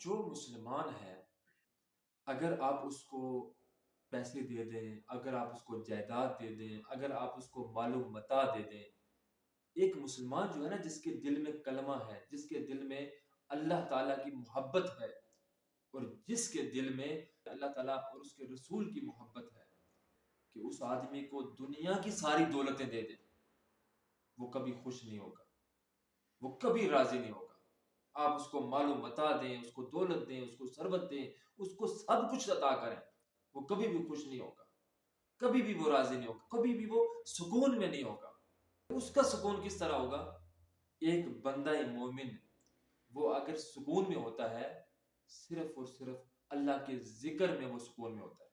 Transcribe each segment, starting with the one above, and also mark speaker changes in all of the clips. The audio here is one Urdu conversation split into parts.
Speaker 1: جو مسلمان ہے، اگر آپ اس کو پیسے دے دیں، اگر آپ اس کو جائیداد دے دیں، اگر آپ اس کو مال و متاع دے دیں، ایک مسلمان جو ہے نا، جس کے دل میں کلمہ ہے، جس کے دل میں اللہ تعالیٰ کی محبت ہے، اور جس کے دل میں اللہ تعالیٰ اور اس کے رسول کی محبت ہے، کہ اس آدمی کو دنیا کی ساری دولتیں دے دیں، وہ کبھی خوش نہیں ہوگا، وہ کبھی راضی نہیں ہوگا۔ آپ اس کو مال و متاع دیں، اس کو دولت دیں، اس کو ثروت دیں، اس کو سب کچھ عطا کریں، وہ کبھی بھی خوش نہیں ہوگا، کبھی بھی وہ راضی نہیں ہوگا، کبھی بھی وہ سکون میں نہیں ہوگا۔ اس کا سکون کس طرح ہوگا؟ ایک بندہ مومن وہ اگر سکون میں ہوتا ہے، صرف اور صرف اللہ کے ذکر میں وہ سکون میں ہوتا ہے۔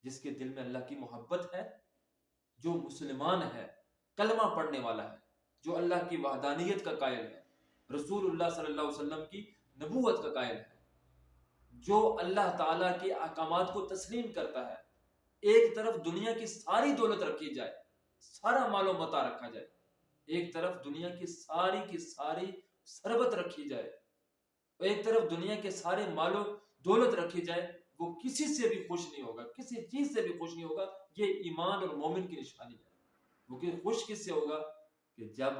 Speaker 1: جس کے دل میں اللہ کی محبت ہے، جو مسلمان ہے، کلمہ پڑھنے والا ہے، جو اللہ کی وحدانیت کا قائل ہے، رسول اللہ صلی اللہ علیہ وسلم کی نبوت کا قائل ہے، جو اللہ تعالیٰ کے احکامات کو تسلیم کرتا ہے، ایک طرف دنیا کی ساری دولت رکھی جائے، سارا مال و متاع رکھا جائے، ایک طرف دنیا کی ساری ثروت رکھی جائے، ایک طرف دنیا کے سارے مال و دولت رکھی جائے، وہ کسی سے بھی خوش نہیں ہوگا، کسی چیز سے بھی خوش نہیں ہوگا۔ یہ ایمان اور مومن کی نشانی ہے۔ وہ کہ خوش کس سے ہوگا؟ کہ جب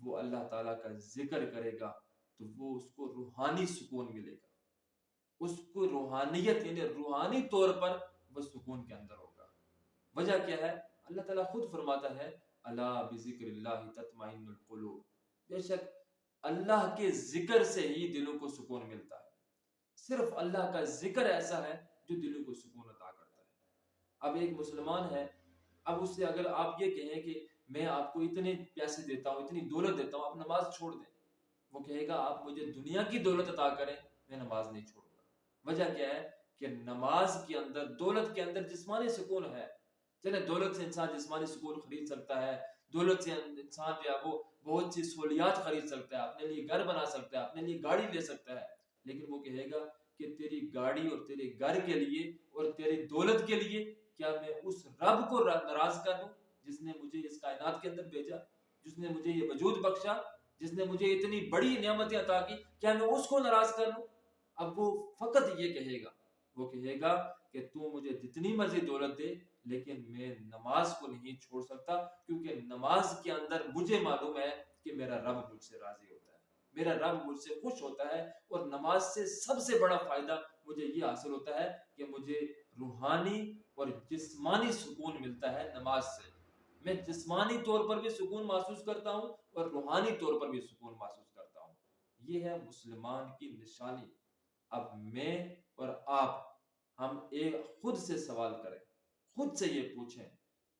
Speaker 1: وہ اللہ تعالیٰ کا ذکر کرے گا تو وہ اس کو روحانی سکون ملے گا، اس کو روحانیت یعنی روحانی طور پر وہ سکون کے اندر ہوگا۔ وجہ کیا ہے؟ اللہ تعالیٰ خود فرماتا ہے الا بذکر اللہ تطمئن القلوب، بے شک اللہ کے ذکر سے ہی دلوں کو سکون ملتا ہے۔ صرف اللہ کا ذکر ایسا ہے جو دلوں کو سکون عطا کرتا ہے۔ اب ایک مسلمان ہے، اب اس سے اگر آپ یہ کہیں کہ میں آپ کو اتنے پیسے دیتا ہوں، اتنی دولت دیتا ہوں، آپ نماز چھوڑ دیں، وہ کہے گا آپ مجھے دنیا کی دولت عطا کریں، میں نماز نہیں چھوڑوں گا۔ وجہ کیا ہے؟ کہ نماز کے اندر، دولت کے اندر جسمانی سکون ہے۔ چلے دولت سے انسان جسمانی سکون خرید سکتا ہے، دولت سے انسان جو ہے وہ بہت سی سہولیات خرید سکتا ہے، اپنے لیے گھر بنا سکتا ہے، اپنے لیے گاڑی لے سکتا ہے، لیکن وہ کہے گا کہ تیری گاڑی اور تیرے گھر کے لیے اور تیری دولت کے لیے کیا میں اس رب کو ناراض کر دوں جس نے مجھے اس کائنات کے اندر بھیجا، جس نے مجھے یہ وجود بخشا، جس نے مجھے اتنی بڑی نعمتیں عطا کی، کیا میں اس کو ناراض کر لوں؟ اب وہ فقط یہ کہے گا، وہ کہے گا کہ تو مجھے جتنی مرضی دولت دے، لیکن میں نماز کو نہیں چھوڑ سکتا، کیونکہ نماز کے اندر مجھے معلوم ہے کہ میرا رب مجھ سے راضی ہوتا ہے، میرا رب مجھ سے خوش ہوتا ہے، اور نماز سے سب سے بڑا فائدہ مجھے یہ حاصل ہوتا ہے کہ مجھے روحانی اور جسمانی سکون ملتا ہے نماز سے۔ میں جسمانی طور پر بھی سکون محسوس کرتا ہوں اور روحانی طور پر بھی سکون محسوس کرتا ہوں۔ یہ ہے مسلمان کی نشانی۔ اب میں اور آپ، ہم ایک خود سے سوال کریں، خود سے یہ پوچھیں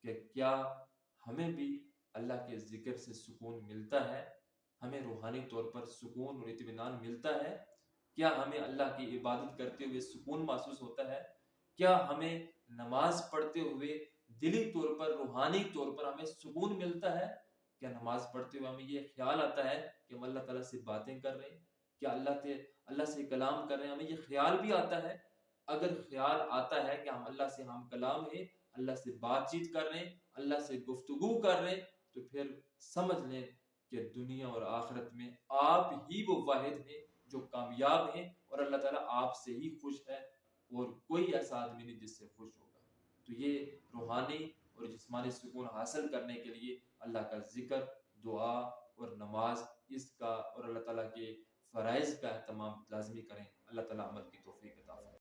Speaker 1: کہ کیا ہمیں بھی اللہ کے ذکر سے سکون ملتا ہے؟ ہمیں روحانی طور پر سکون اور اطمینان ملتا ہے؟ کیا ہمیں اللہ کی عبادت کرتے ہوئے سکون محسوس ہوتا ہے؟ کیا ہمیں نماز پڑھتے ہوئے دلی طور پر، روحانی طور پر ہمیں سکون ملتا ہے؟ کیا نماز پڑھتے ہوئے ہمیں یہ خیال آتا ہے کہ ہم اللہ تعالیٰ سے باتیں کر رہے ہیں؟ کیا اللہ سے کلام کر رہے ہیں؟ ہمیں یہ خیال بھی آتا ہے؟ اگر خیال آتا ہے کہ ہم اللہ سے ہم کلام ہیں، اللہ سے بات چیت کر رہے ہیں، اللہ سے گفتگو کر رہے ہیں، تو پھر سمجھ لیں کہ دنیا اور آخرت میں آپ ہی وہ واحد ہیں جو کامیاب ہیں، اور اللہ تعالیٰ آپ سے ہی خوش ہے، اور کوئی ایسا آدمی نہیں جس سے خوش ہوگا۔ تو یہ روحانی اور جسمانی سکون حاصل کرنے کے لیے اللہ کا ذکر، دعا اور نماز، اس کا اور اللہ تعالیٰ کے فرائض کا اہتمام لازمی کریں۔ اللہ تعالیٰ عمل کی توفیق